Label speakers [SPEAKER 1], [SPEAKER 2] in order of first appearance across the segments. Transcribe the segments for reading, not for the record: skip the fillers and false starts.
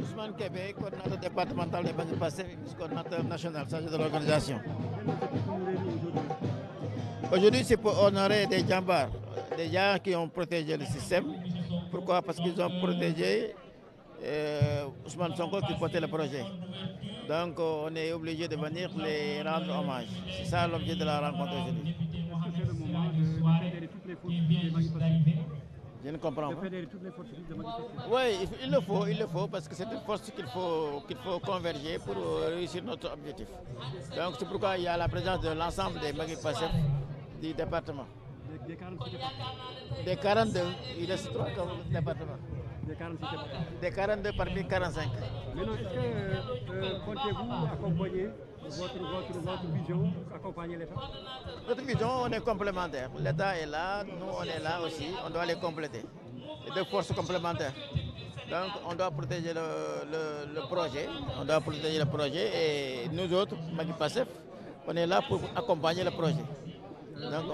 [SPEAKER 1] Ousmane Kébé, coordinateur départemental des Banques Pastef et vice-coordinateur national chargé de l'organisation. Aujourd'hui, c'est pour honorer des djambars, des gens qui ont protégé le système. Pourquoi? Parce qu'ils ont protégé Ousmane Sonko qui portait le projet. Donc, on est obligé de venir les rendre hommage. C'est ça l'objet de la rencontre aujourd'hui.
[SPEAKER 2] Est-ce que c'est le moment de fédérer toutes les forces des manifestations?
[SPEAKER 1] Je ne comprends pas.
[SPEAKER 2] De fédérer toutes les forces de manifestation.
[SPEAKER 1] Oui, il le faut, parce que c'est une force qu'il faut converger pour réussir notre objectif. Donc, c'est pourquoi il y a la présence de l'ensemble des Magui Pastef du département.
[SPEAKER 2] Des 46 départements.
[SPEAKER 1] Des 42, il reste 3 départements.
[SPEAKER 2] Des 46 départements.
[SPEAKER 1] Des 42 parmi 45.
[SPEAKER 2] Maintenant, est-ce que comptez-vous accompagner votre vision, accompagner l'État?
[SPEAKER 1] Notre vision, on est complémentaires. L'État est là, nous on est là aussi, on doit les compléter. Les deux forces complémentaires. Donc on doit protéger le projet, et nous autres, Magui Pastef, on est là pour accompagner le projet. Donc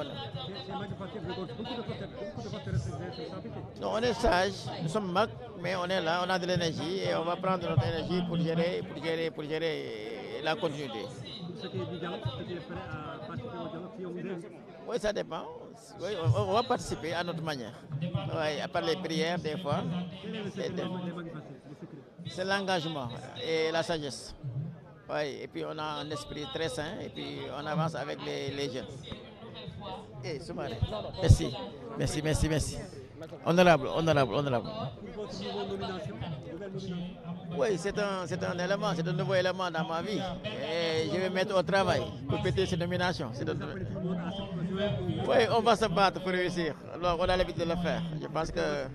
[SPEAKER 1] non, on est sage, nous sommes mag, mais on est là, on a de l'énergie et on va prendre notre énergie pour gérer la continuité.
[SPEAKER 2] Ce qui est du dialogue, ce qui est prêt à participer au dialogue, si on vous invite?
[SPEAKER 1] Oui, ça dépend. Oui, on va participer à notre manière. Oui, à part les prières des fois.
[SPEAKER 2] Quel est le secret des Magui Pastef, le secret?
[SPEAKER 1] C'est l'engagement et la sagesse. Oui, et puis on a un esprit très sain et puis on avance avec les jeunes. Eh, Soumaré. Merci. Honorable.
[SPEAKER 2] Pour votre nouvelle nomination,
[SPEAKER 1] Oui, c'est un élément, c'est un nouveau élément dans ma vie. Et je vais mettre au travail pour péter ces nominations. Oui, on va se battre pour réussir. Alors, on a l'habitude de le faire. Je pense que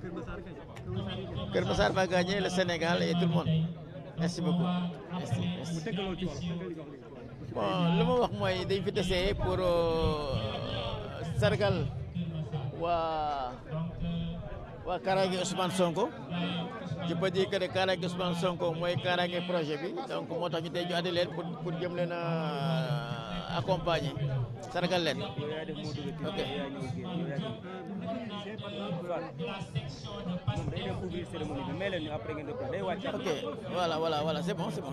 [SPEAKER 1] Kermassar va gagner, le Sénégal et tout le monde. Merci beaucoup. Merci. Bon, le mot wax dañ fi desee pour sargal waa kaaraange Ousmane Sonko. Je peux dire que le kaaraange Ousmane Sonko mooy kaaraange projet bi, donc moo tax ñu tey ñu andi leen pour jëm leen a accompagner sargal leen. Ok. Ok, voilà, c'est bon. C'est bon.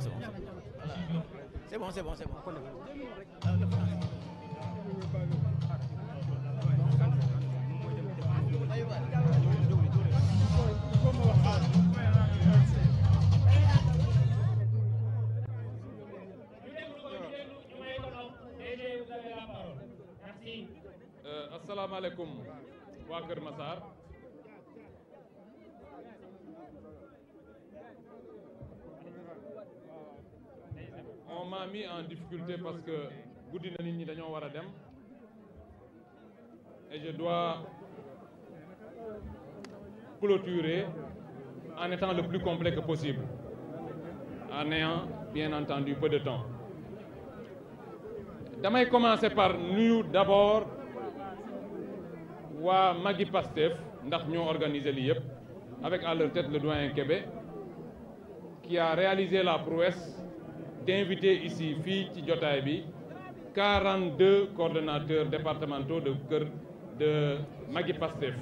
[SPEAKER 3] Assalamu alaikum waa Kër Massar. On m'a mis en difficulté parce que guddi na nit ñi dañoo war a dem et je dois clôturer en étant le plus complet que possible, en ayant bien entendu peu de temps. Damay commencer par nuyu d'abord waa Magui Pastef ndax ñoo organisé lii yëpp avec à leur tête le doyen Kébé qui a réalisé la prouesse d'inviter ici fii ci jotaay bi 42 coordonnateurs départementaux de Magui Pastef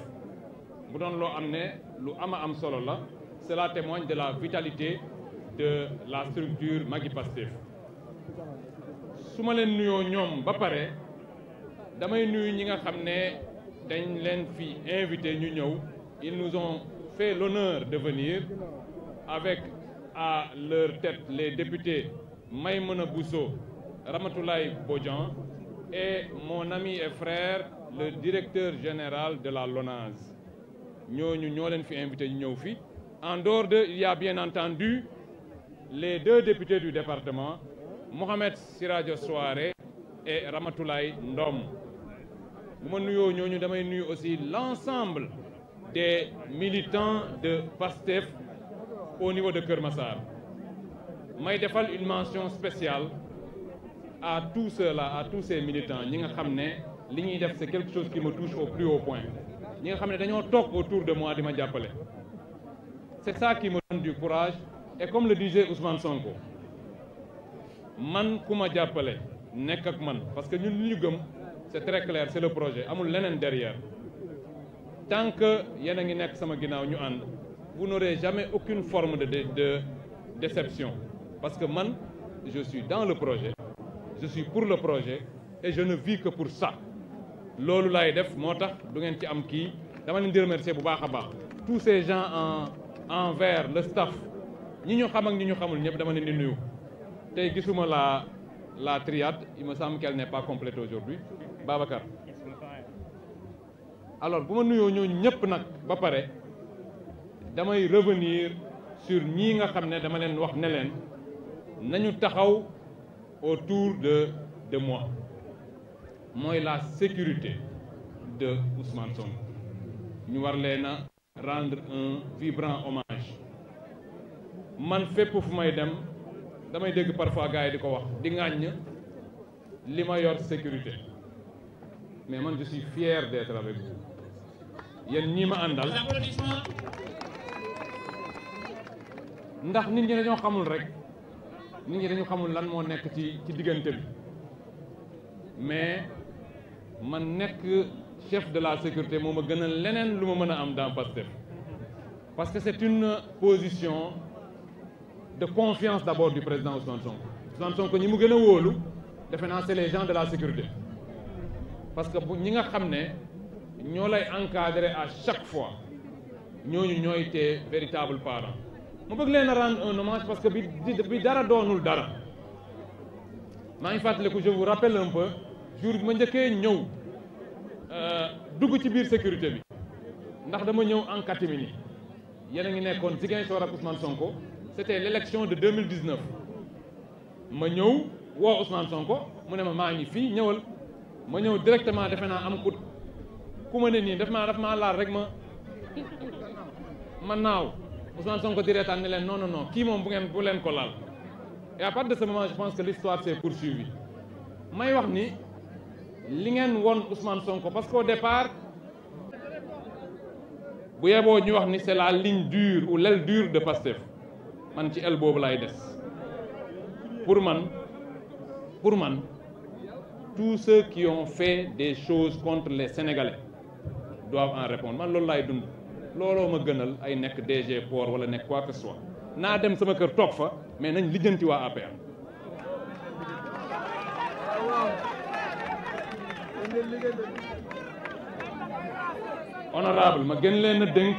[SPEAKER 3] bu doon loo am ne lu am solo la. Cela témoigne de la vitalité de la structure Magui Pastef. su ma leen nuyoo ñoom ba pare damay nuyu ñi nga xam ne dañ leen fi invité ñu ñëw. Ils nous ont fait l'honneur de venir avec à leur tête les députés Maïmouna Bousso, Ramatoulaye Bodian et mon ami et frère le directeur général de la LONASE. ñooñu ñoo leen fi invité ñu ñëw fi. En dehors de, il y a bien entendu les deux députés du département, Mohamed Siradio Souare et Ramatoulaye Ndom. bu ma nuyoo ñooñu damay nuyu aussi l'ensemble des militants de PASTEF au niveau de Kër Massar. may defal une mention spéciale à tous ceux-là, à tous ces militants ñi nga xam ne li ñuy def c'est quelque chose qui me touche au plus haut point. ñi nga xam ne dañoo toog autour de moi di ma jàppale. C'est ça qui me donne du courage et comme le disait Ousmane Sonko man ku ma jàppale nekk ak man parce que ñun li ñu gëm c'est très clair, c'est le projet amul leneen derrière. Tant que yéen a ngi nekk sama ginnaaw ñu ànd vous n'aurez jamais aucune forme déception parce que man je suis dans le projet je suis pour le projet et je ne vis que pour ça loolu laay def moo tax du ngeen ci am kii dama leen di remercier bu baax a baax tous ces gens envers le staff ñi ñu xam ak ñi ñu xamul ñëpp dama leen di nuyu tey gisuma la triade il me semble qu'elle n'est pas complète aujourd'hui Babacar alors bu ma nuyoo ñooñu ñëpp nag ba pare damay revenir sur ñii nga xam ne dama leen wax ne leen nañu taxaw autour de moi mooy la sécurité de Ousmane Sonko ñu war leen a rendre un vibrant hommage man fépp fu may dem damay dégg parfois gars yi di ko wax di ŋàññ li ma yor sécurité mais man je suis fier d'être avec vous yéen ñii ma àndal ndax nit ñi dañoo xamul rek nit ñi dañu xamul lan moo nekk ci diggante bi mais man nekk chef de la sécurité moo ma gën a leneen lu ma mën a am dans Pastef parce que c'est une position de confiance d'abord du président Ousmane Sonko Ousmane Sonko ñi mu gën a wóolu defe naa c'est les gens de la sécurité parce que bu ñi nga xam ne ñoo lay encadrer à chaque fois ñooñu ñooy tes véritables parents ma bëgg leen a rendre un hommage parce que bi dara doonul dara maa ngi fàttaliku je vous rappelle un peu jour bi ma njëkkee ñëw dugg ci biir sécurité bi ndax dama ñëw en catimini yéen a ngi nekkoon Ziguinchor ak Ousmane Sonko c'était l'élection de 2019 ma ñëw woo Ousmane Sonko mu ne ma maa ngi fii ñëwal ma ñëw directement defe naa am ku ma ne nii daf maa laal rek ma naaw Ousmane Sonko di reetaan ne leen non non non kii moom bu leen ko laal et à partir de ce moment je pense que l'histoire s'est poursuivie may wax ni li ngeen won Ousmane Sonko parce qu'au départ bu yeboo ñu wax ni c'est la ligne dure ou l'aile dure de Pastef man ci aile boobu lay des pour man tous ceux qui ont fait des choses contre les Sénégalais doivent en répondre man loolu laay dund looloo ma gënal ay nekk DG port wala nekk quoi que ce soit naa dem sama kër toog fa mais nañ lijjanti waa APR honorable ma gën leen a dénk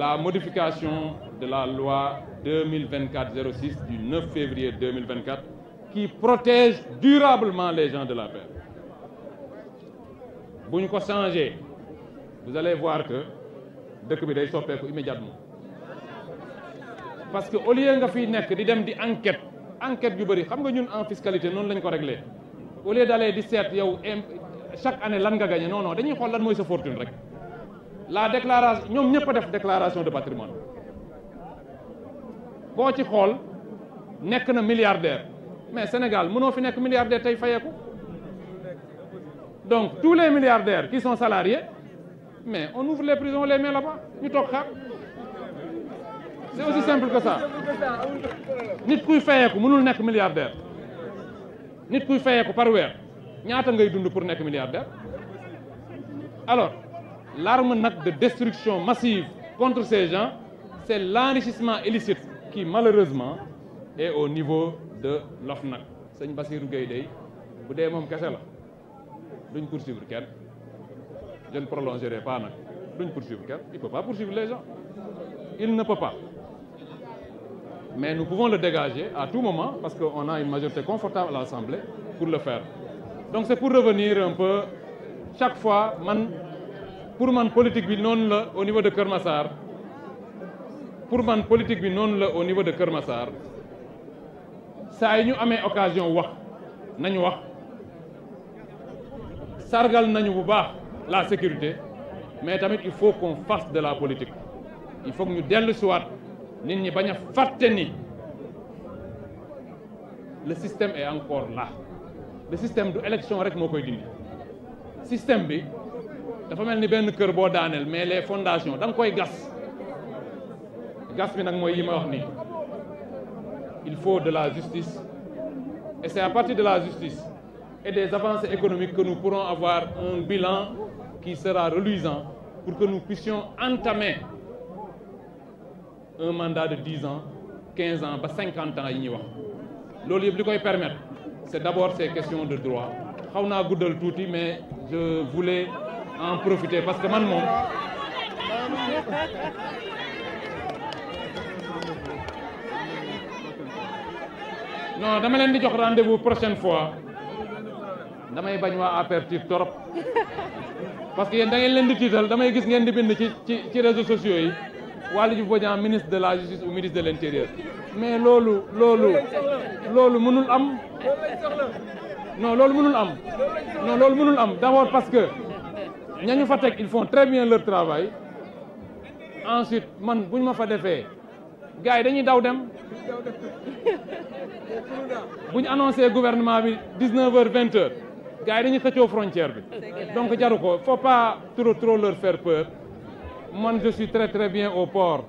[SPEAKER 3] la modification de la loi 2024-06 du 9 février 2024 qui protège durablement les gens de l'APR bu ñu ko changer vous allez voir que dëkk bi day soppeeku immédiatement parce que au lieu nga fiy nekk di dem di enquête yu bëri xam nga ñun en fiscalité noonu lañ ko réglé au lieu d'aller di seet yow chaque année lan nga gagné non non dañuy xool lan mooy sa fortune rek la déclaration ñoom ñëpp a def déclaration de patrimoine boo ci xool nekk na milliardaire mais Sénégal mënoo fi nekk milliardaire tey fayeeku donc tous les milliardaires qui sont salariés mais on ouvre les prisons on les met là-bas ñu toog xaar c'est aussi simple que ça nit kuy fayeeku mënul nekk milliardaire nit kuy fayeeku par weer ñaata ngay dund pour nekk milliardaire alors l'arme nag de destruction massive contre ces gens c'est l'enrichissement illicite qui malheureusement est au niveau de l'OFNAC sëñ Bassirou Gueye day bu dee moom kese la duñ poursuivre kenn je ne prolongerai pas nag duñ poursuivre kenn il peut pas poursuivre les gens il ne peut pas mais nous pouvons le dégager à tout moment parce qu'on a une majorité confortable à l'Assemblée pour le faire donc c'est pour revenir un peu chaque fois pour man politique bi noonu la au niveau de Kër Massar pour man politique bi noonu la au niveau de Kër Massar saa yi ñu amee occasion wax nañu wax sargal nañu bu baax la sécurité mais tamit il faut qu'on fasse de la politique il faut que ñu dellu siwaat nit ñi bañ a fàtte ni le système est encore là le système du élection rek moo koy dindi système bi dafa mel ni benn kër boo daaneel mais les fondations da nga koy gas bi nag mooy yi ma wax nii il faut de la justice et c'est à partir de la justice et des avancées économiques que nous pourrons avoir un bilan qui sera reluisant pour que nous puissions entamer un mandat de 10 ans 15 ans ba 50 ans yi ñuy wax loolu yëpp li koy permettre c'est d'abord ces questions de droit xaw naa guddal tuuti mais je voulais en profiter parce que man moom non dama leen di jox rendez-vous prochaine fois damay bañ waa APR tiit torop parce que yéen da ngeen leen di tiital damay gis ngeen di bind ci réseaux sociaux yi Waly Diouf Bodiang ministre de la justice ou ministre de l'intérieur mais loolu mënul am non loolu mënul am d'abord parce que ñañu fa teg ils font très bien leur travail ensuite man bu ñu ma fa defee gars yi dañuy daw dem bu ñu annoncé gouvernement bi 19h 20h gars yi dañuy xëccoo frontière bi donc jaru ko faut pas trop leur faire peur man je suis très bien au port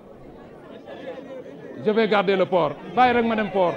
[SPEAKER 3] je vais garder le port bàyyi rek ma dem port